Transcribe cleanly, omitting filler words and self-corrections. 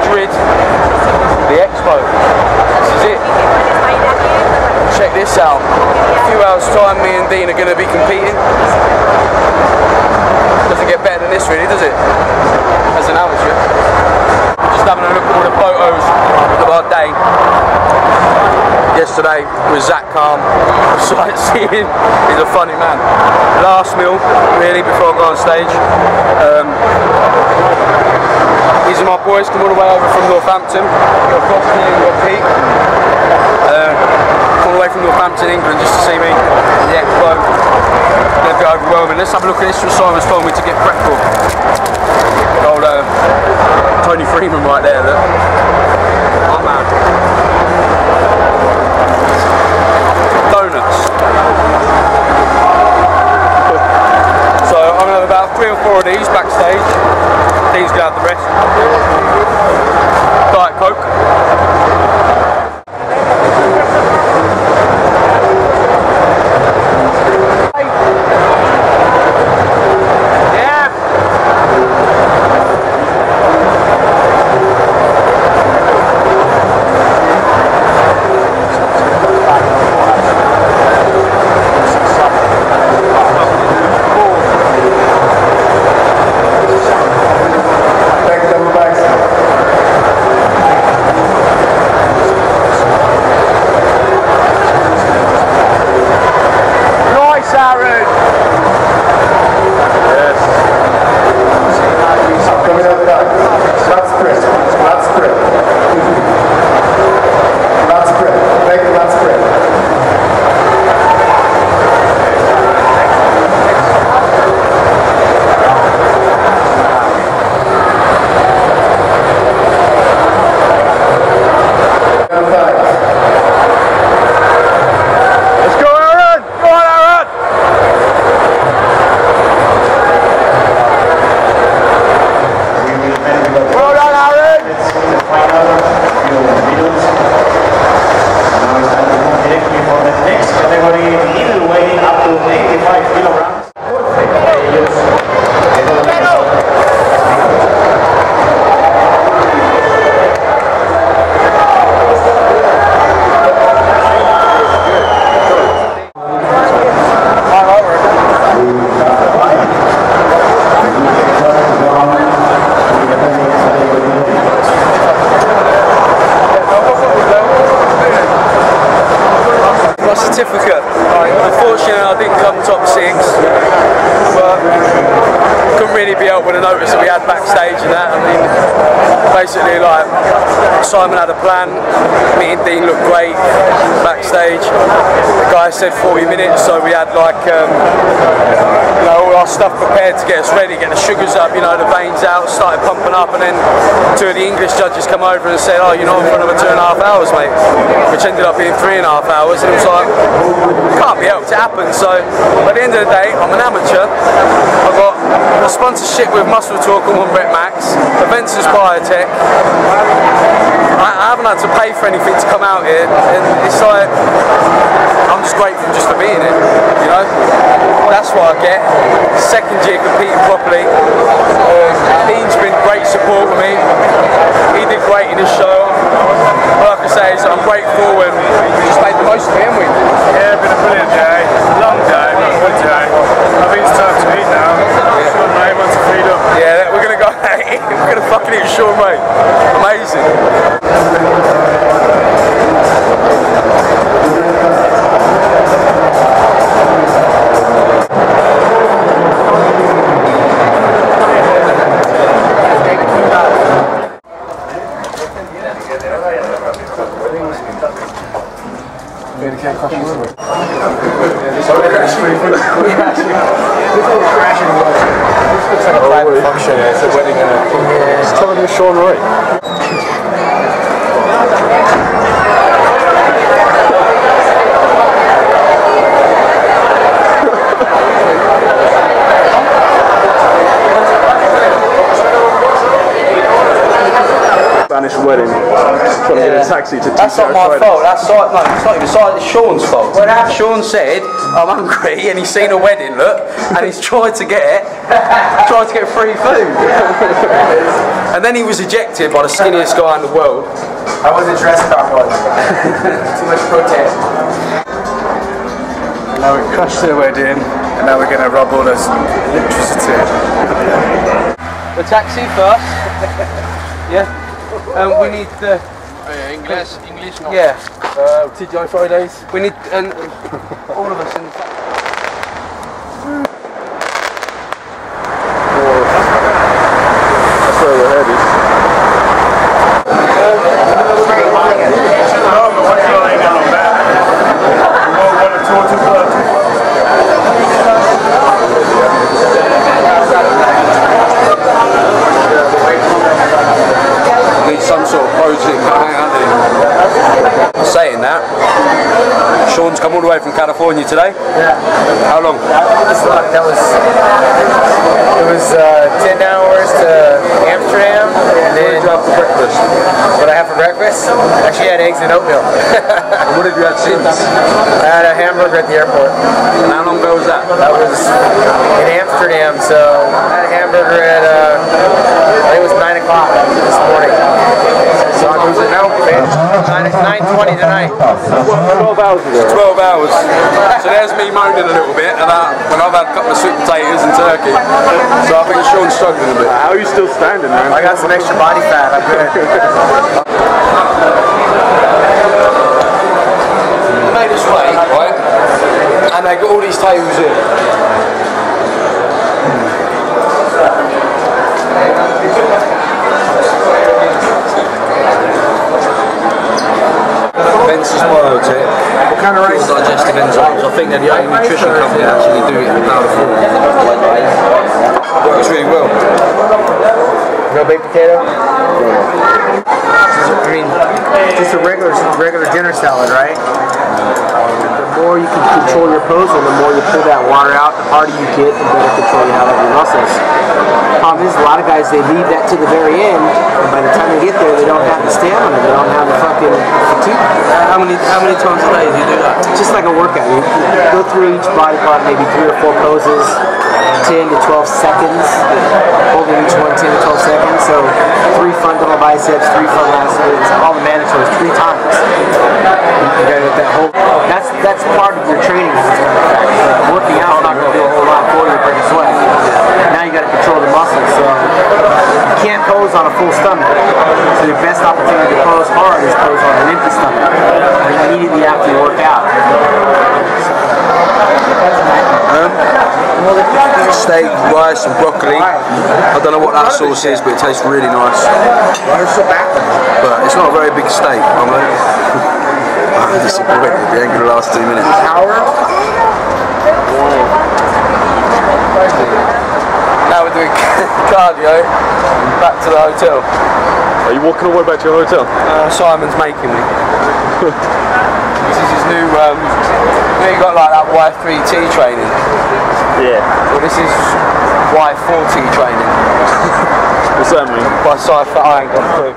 Madrid, the Expo. This is it. Check this out. In a few hours time, me and Dean are going to be competing. Doesn't get better than this really, does it? As an amateur. Just having a look at all the photos of our day. Yesterday was Zach Calm, sightseeing. He's a funny man. Last meal, really, before I go on stage. These are my boys, come all the way over from Northampton. We've got Boston and we've got Pete. All the way from Northampton, England, just to see me. The Expo. A bit overwhelming. Let's have a look at this. What Simon's told me to get prepped for. Old Tony Freeman right there, look. Oh man. Donuts. So I'm going to have about 3 or 4 of these backstage. Dean's going to have the rest. Diet Coke. Aarron! Yes. Coming up back. Flat spread. Flat spread. Flat spread. Make flat spread. Certificate. Unfortunately, I didn't come top 6, but couldn't really be helped with the notice that we had backstage and that. I mean, basically, like, Simon had a plan. Me and Dean looked great backstage. The guy said 40 minutes, so we had like, you know, all our stuff prepared to get us ready, get the sugars up, you know, the veins out, started pumping up, and then 2 of the English judges come over and said, "Oh, you're not in front of 2.5 hours, mate," which ended up being 3.5 hours, and it was like, can't be helped, it happened. So at the end of the day, I'm an amateur. I've got a sponsorship with Muscle Talk and One Brett Max, Aventus Biotech. I haven't had to pay for anything to come out here, and it's like, I'm just grateful just for being here, you know. That's what I get. Second year competing properly. Dean's been great support with me. He did great in his show. Like I say, I'm grateful, and we just made the most of it, haven't we? Yeah, it's been a brilliant day. Long day, but good day. I think it's time to eat now. Sean Ray wants to feed up. Yeah, we're gonna go. We're gonna fucking eat Sean Ray. Amazing. Looks like a private function. It's a wedding and a... It's telling me Sean Ray. Spanish wedding. Trying to get a taxi to That's not my fault. That's no, it's not even it's Sean's fault. Sean said, I'm hungry, and he's seen a wedding, look, and he's tried to get free food. And then he was ejected by the skinniest guy in the world. I wasn't dressed properly. Too much protein. Now we crashed the wedding, and now we're going to rob all this electricity. The taxi first. Yeah. We need the English. No. yeah. TGI Fridays. We need all of us in the taxi. That's where we're headed. Some sort of project going on. Saying that, Sean's come all the way from California today. Yeah. How long? It was 10 hours to Amsterdam, and then For breakfast. what I have for breakfast? Actually, I had eggs and oatmeal. And what have you had since? I had a hamburger at the airport. And how long ago was that? That was in Amsterdam, so I had a hamburger at I think it was 9 o'clock this morning. So how was it now? 9:20 tonight. 12 hours ago. 12 hours. So there's me moaning a little bit about when I've had a couple of sweet potatoes and turkey. So I think Sean's struggling a bit. How are you still standing, man? I got some extra body fat. I'm good. They made us wait, right? And they got all these tables in. Vince's Biotech. What kind of rice? Digestive enzymes. I think they're the only nutrition company that actually do it in powder form. Works really well. No baked potato? I mean, just a regular dinner salad, right? The more you can control your pose and the more you pull that water out, the harder you get, the better control you have of your muscles. The problem is a lot of guys, they leave that to the very end, and by the time they get there, they don't have the stamina, they don't have the fucking fatigue. How many times a day do you do that? It's just like a workout. You go through each body part, maybe 3 or 4 poses, 10 to 12 seconds, holding each one 10 to 12 seconds. So 3 front double biceps, 3 front laterals, all the mandatories 3 times. You gotta get that whole. That's part of your training. Working out is not gonna do a whole lot for you, break a sweat. Now you gotta control the muscles. So you can't pose on a full stomach. So your best opportunity to pose hard is pose on an empty stomach. Immediately after you work out. Steak, rice and broccoli. I don't know what that sauce is, but it tastes really nice. But it's not a very big steak. I'm disappointed. It ain't gonna last 2 minutes. Now we're doing cardio. Back to the hotel. Are you walking all the way back to your hotel? Simon's making me. This is his new. You got like that Y3T training. Yeah. Well, this is Y4T training. What's that mean? By Cypher, I ain't got a clue.